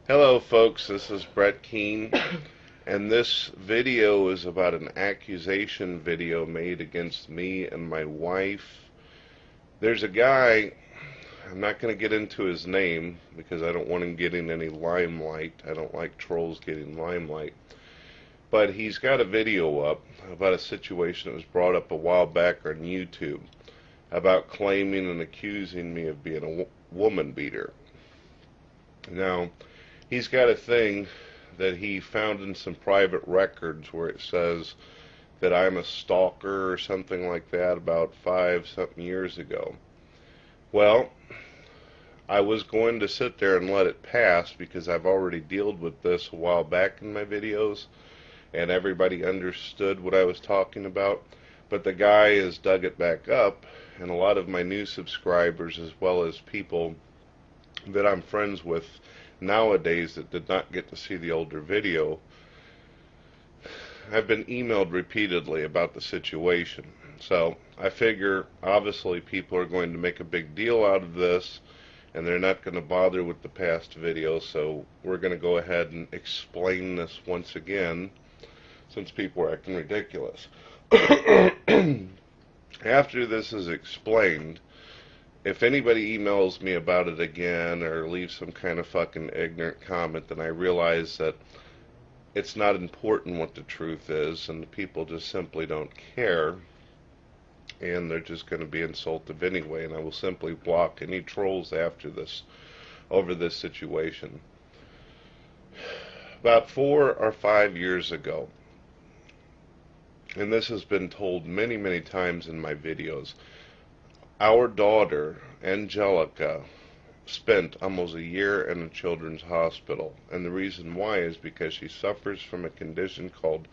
Hello folks, this is Keane, and this video is about an accusation video made against me and my wife. There's a guy, I'm not going to get into his name because I don't want him getting any limelight. I don't like trolls getting limelight. But he's got a video up about a situation that was brought up a while back on YouTube about claiming and accusing me of being a woman beater. Now, he's got a thing that he found in some private records where it says that I'm a stalker or something like that about 5 something years ago. Well, I was going to sit there and let it pass because I've already dealt with this a while back in my videos and everybody understood what I was talking about. But the guy has dug it back up, and a lot of my new subscribers, as well as people that I'm friends with nowadays that did not get to see the older video, have been emailed repeatedly about the situation. So I figure obviously people are going to make a big deal out of this and they're not going to bother with the past video, so we're going to go ahead and explain this once again since people are acting ridiculous. After this is explained, if anybody emails me about it again or leaves some kind of fucking ignorant comment, then I realize that it's not important what the truth is, and the people just simply don't care, and they're just going to be insulted anyway, and I will simply block any trolls after this, over this situation. About 4 or 5 years ago, and this has been told many, many times in my videos, our daughter, Angelica, spent almost a year in a children's hospital. And the reason why is because she suffers from a condition called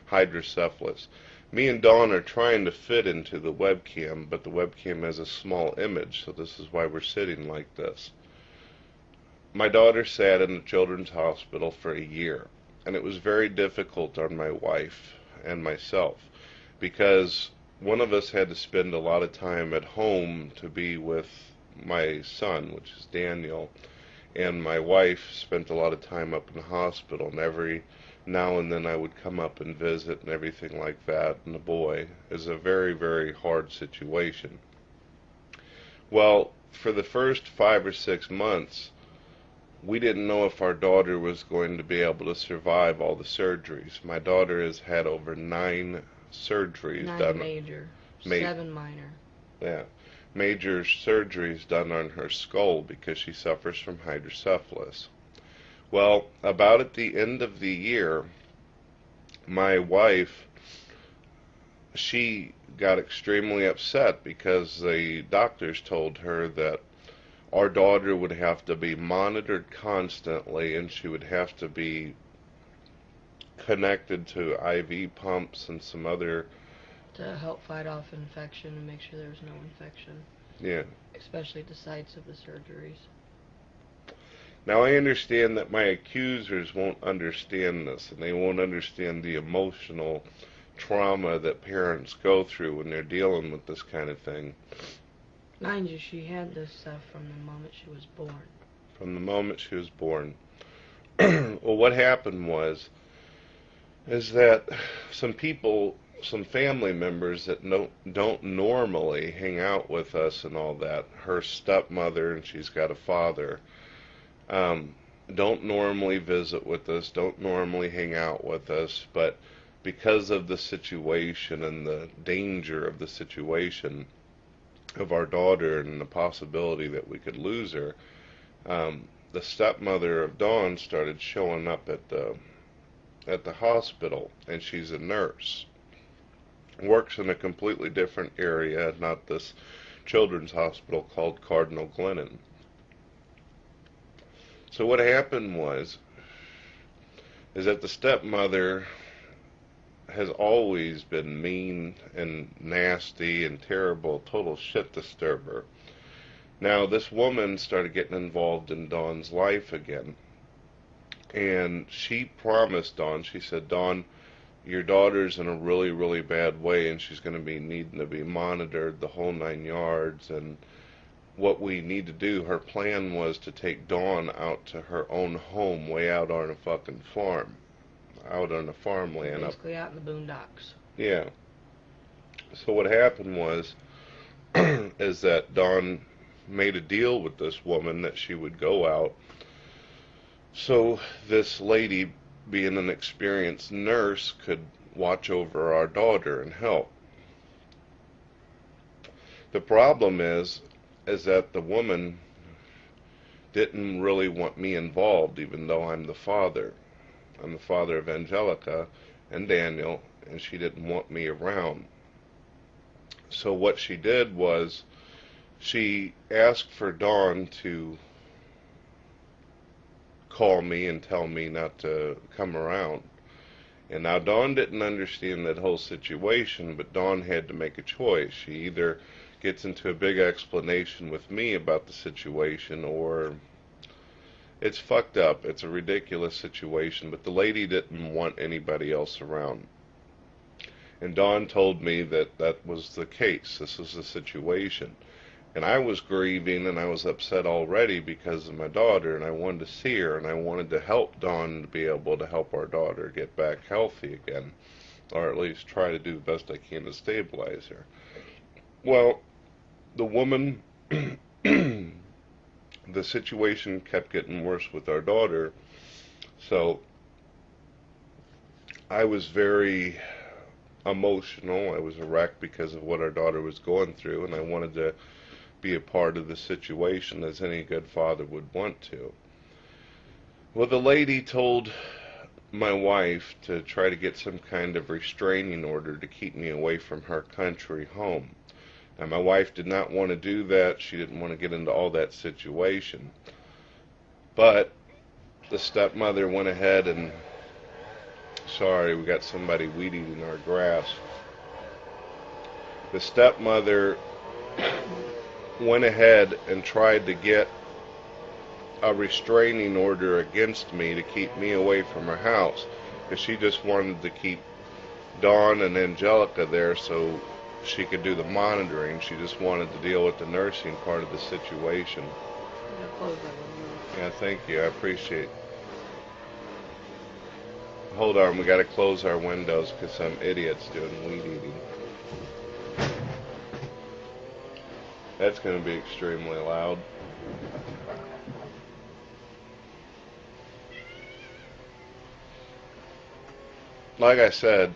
hydrocephalus. Me and Dawn are trying to fit into the webcam, but the webcam has a small image, so this is why we're sitting like this. My daughter sat in the children's hospital for a year, and it was very difficult on my wife and myself because one of us had to spend a lot of time at home to be with my son, which is Daniel, and my wife spent a lot of time up in the hospital, and every now and then I would come up and visit and everything like that, and the boy is a very, very hard situation. Well, for the first 5 or 6 months, we didn't know if our daughter was going to be able to survive all the surgeries. My daughter has had over 9 surgeries Nine done. major, Ma 7 minor. yeah, major surgeries done on her skull because she suffers from hydrocephalus. Well, about at the end of the year, my wife, she got extremely upset because the doctors told her that our daughter would have to be monitored constantly and she would have to be connected to IV pumps and some other, To help fight off infection and make sure there was no infection, yeah. especially at the sites of the surgeries. Now I understand that my accusers won't understand this, and they won't understand the emotional trauma that parents go through when they're dealing with this kind of thing. Mind you, she had this stuff from the moment she was born. From the moment she was born. Well, what happened was, is that some people, some family members that don't normally hang out with us and all that, her stepmother, and she's got a father, um, don't normally visit with us, don't normally hang out with us, but because of the situation and the danger of the situation of our daughter and the possibility that we could lose her, the stepmother of Dawn started showing up at the hospital, and she's a nurse. Works in a completely different area, not this children's hospital called Cardinal Glennon. So what happened was, is that the stepmother has always been mean and nasty and terrible, total shit disturber. Now this woman started getting involved in Dawn's life again, and she promised Dawn, she said, Dawn, your daughter's in a really, really bad way and she's going to be needing to be monitored the whole 9 yards, and what we need to do, her plan was to take Dawn out to her own home way out on a fucking farm. Out on the farmland. Basically out in the boondocks. Yeah. So what happened was, is that Dawn made a deal with this woman that she would go out. So this lady, being an experienced nurse, could watch over our daughter and help. The problem is that the woman didn't really want me involved, even though I'm the father. I'm the father of Angelica and Daniel, and she didn't want me around. So what she did was she asked for Dawn to call me and tell me not to come around. And now Dawn didn't understand that whole situation, but Dawn had to make a choice. She either gets into a big explanation with me about the situation, or it's fucked up. It's a ridiculous situation, but the lady didn't want anybody else around. And Dawn told me that that was the case. This was the situation. And I was grieving and I was upset already because of my daughter, and I wanted to see her, and I wanted to help Dawn to be able to help our daughter get back healthy again, or at least try to do the best I can to stabilize her. Well, the woman, the situation kept getting worse with our daughter, so I was very emotional. I was a wreck because of what our daughter was going through, and I wanted to be a part of the situation as any good father would want to. Well, the lady told my wife to try to get some kind of restraining order to keep me away from her country home. Now, my wife did not want to do that. She didn't want to get into all that situation. But the stepmother went ahead and, sorry, we got somebody weed eating our grass. The stepmother went ahead and tried to get a restraining order against me to keep me away from her house, because she just wanted to keep Dawn and Angelica there so she could do the monitoring. She just wanted to deal with the nursing part of the situation. Yeah, thank you. I appreciate it. Hold on, we got to close our windows because some idiot's doing weed eating. That's going to be extremely loud. Like I said,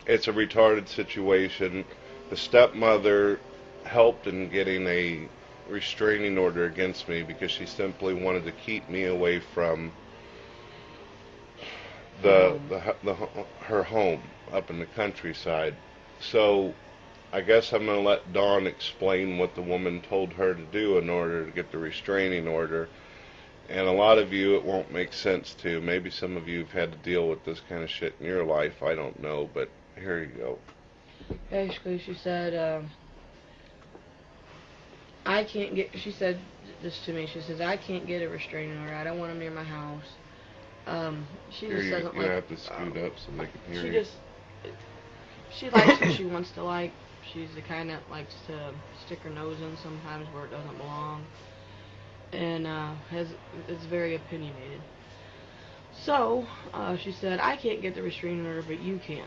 it's a retarded situation. The stepmother helped in getting a restraining order against me because she simply wanted to keep me away from her home up in the countryside. So I guess I'm going to let Dawn explain what the woman told her to do in order to get the restraining order. And a lot of you, it won't make sense to. Maybe some of you have had to deal with this kind of shit in your life. I don't know, but here you go. Basically, she said, she said this to me. She says, I can't get a restraining order. I don't want them near my house. She Here, just doesn't like. You have to scoot up so they can hear you. She likes what she wants to like. She's the kind that likes to stick her nose in sometimes where it doesn't belong, and is very opinionated. So she said, I can't get the restraining order, but you can.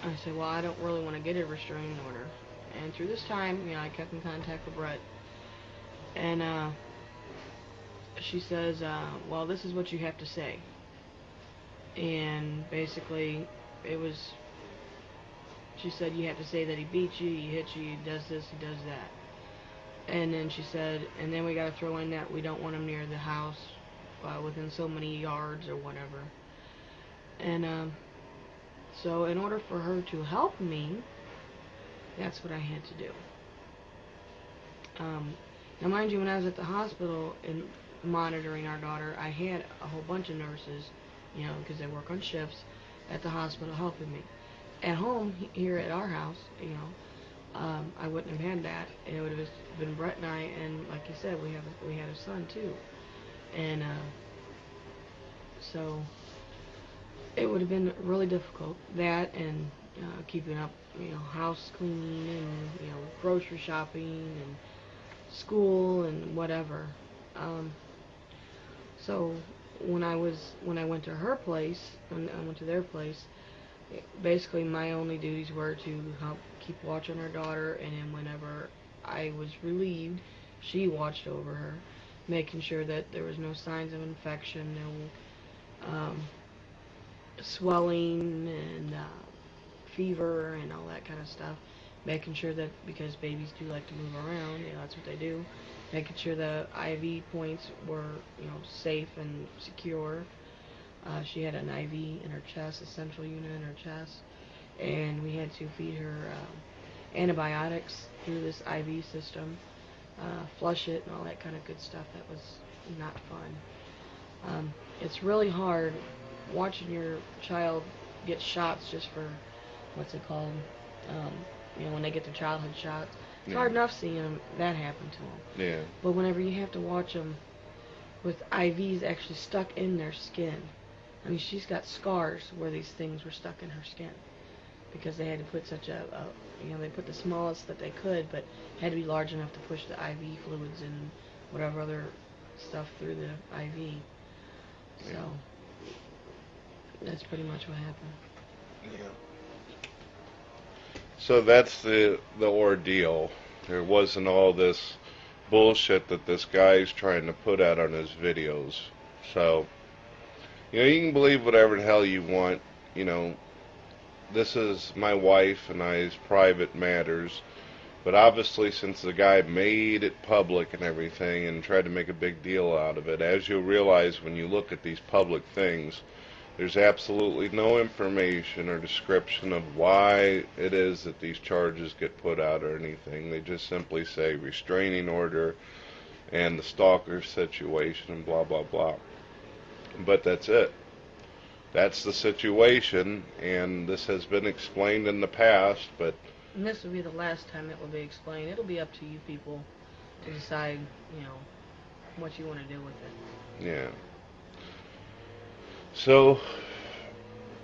I said, well, I don't really want to get a restraining order. And through this time, I kept in contact with Brett, and she says, well, this is what you have to say. And basically, she said, you have to say that he beat you, he hit you, he does this, he does that. And then she said, and then we got to throw in that we don't want him near the house within so many yards or whatever. And so in order for her to help me, that's what I had to do. Now, mind you, when I was at the hospital and monitoring our daughter, I had a whole bunch of nurses, because they work on shifts at the hospital helping me. At home, here at our house, I wouldn't have had that. It would have been Brett and I, and like you said, we had a son too, and so it would have been really difficult. That and keeping up, house cleaning and grocery shopping and school and whatever. Um, so when I went to her place, when I went to their place, basically my only duties were to help keep watch on her daughter, and then whenever I was relieved, she watched over her, making sure that there was no signs of infection, no swelling and fever and all that kind of stuff. Making sure that, because babies do like to move around, that's what they do. Making sure the IV points were, safe and secure. She had an IV in her chest, a central unit in her chest, and we had to feed her antibiotics through this IV system, flush it, and all that kind of good stuff. That was not fun. It's really hard watching your child get shots just for, what's it called? Um, when they get their childhood shots. It's hard enough seeing that happen to them. Yeah. But whenever you have to watch them with IVs actually stuck in their skin, I mean, she's got scars where these things were stuck in her skin because they had to put such they put the smallest that they could, but had to be large enough to push the IV fluids and whatever other stuff through the IV. So that's pretty much what happened. Yeah. So that's the ordeal. There wasn't all this bullshit that this guy's trying to put out on his videos. So, you can believe whatever the hell you want. This is my wife and I's private matters. But obviously, since the guy made it public and everything and tried to make a big deal out of it, as you'll realize when you look at these public things, there's absolutely no information or description of why it is that these charges get put out or anything. They just simply say restraining order and the stalker situation and blah, blah, blah. But that's it. That's the situation, and this has been explained in the past, but... And this will be the last time it will be explained. It'll be up to you people to decide, what you want to do with it. Yeah. So,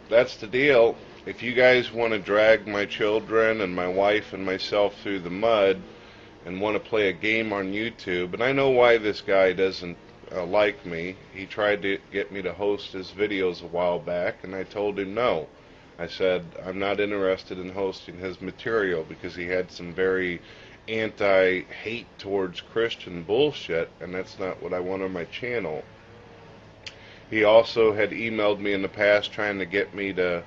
that's the deal. If you guys want to drag my children and my wife and myself through the mud and want to play a game on YouTube, and I know why this guy doesn't like me. He tried to get me to host his videos a while back, and I told him no. I said I'm not interested in hosting his material because he had some very anti-hate towards Christian bullshit, and that's not what I want on my channel. He also had emailed me in the past trying to get me to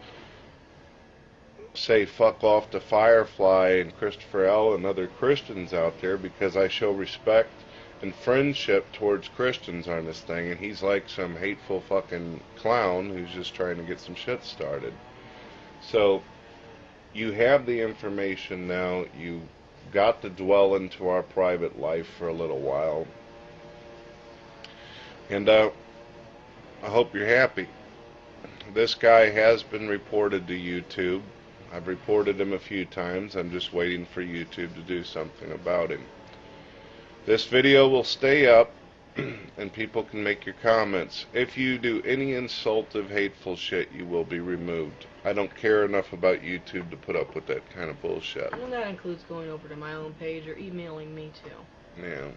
say fuck off to Firefly and Christopher L. and other Christians out there because I show respect and friendship towards Christians on this thing, and he's like some hateful fucking clown who's just trying to get some shit started. So, you have the information now. You got to dwell into our private life for a little while. And I hope you're happy. This guy has been reported to YouTube. I've reported him a few times. I'm just waiting for YouTube to do something about him. This video will stay up, and people can make your comments. If you do any insultive, hateful shit, you will be removed. I don't care enough about YouTube to put up with that kind of bullshit. And that includes going over to my own page or emailing me too. Yeah.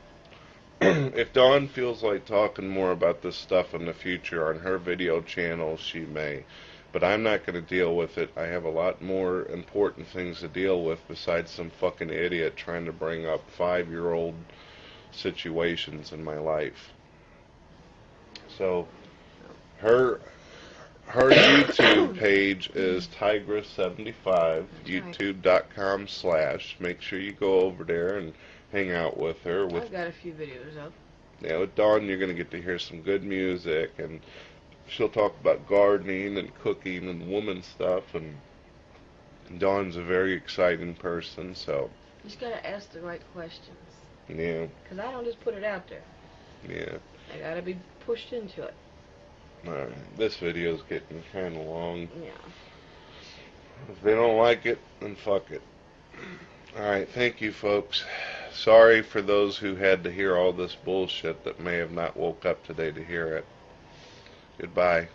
If Dawn feels like talking more about this stuff in the future on her video channel, she may. But I'm not going to deal with it. I have a lot more important things to deal with besides some fucking idiot trying to bring up 5-year-old situations in my life. So, her YouTube page is Tigress75, youtube.com/. Make sure you go over there and hang out with her. I've got a few videos up. Yeah, with Dawn you're going to get to hear some good music, and she'll talk about gardening and cooking and woman stuff, and Dawn's a very exciting person, so... You just got to ask the right questions. Yeah. Because I don't just put it out there. Yeah. I got to be pushed into it. Alright, this video's getting kind of long. Yeah. If they don't like it, then fuck it. Alright, thank you folks. Sorry for those who had to hear all this bullshit that may have not woke up today to hear it. Goodbye.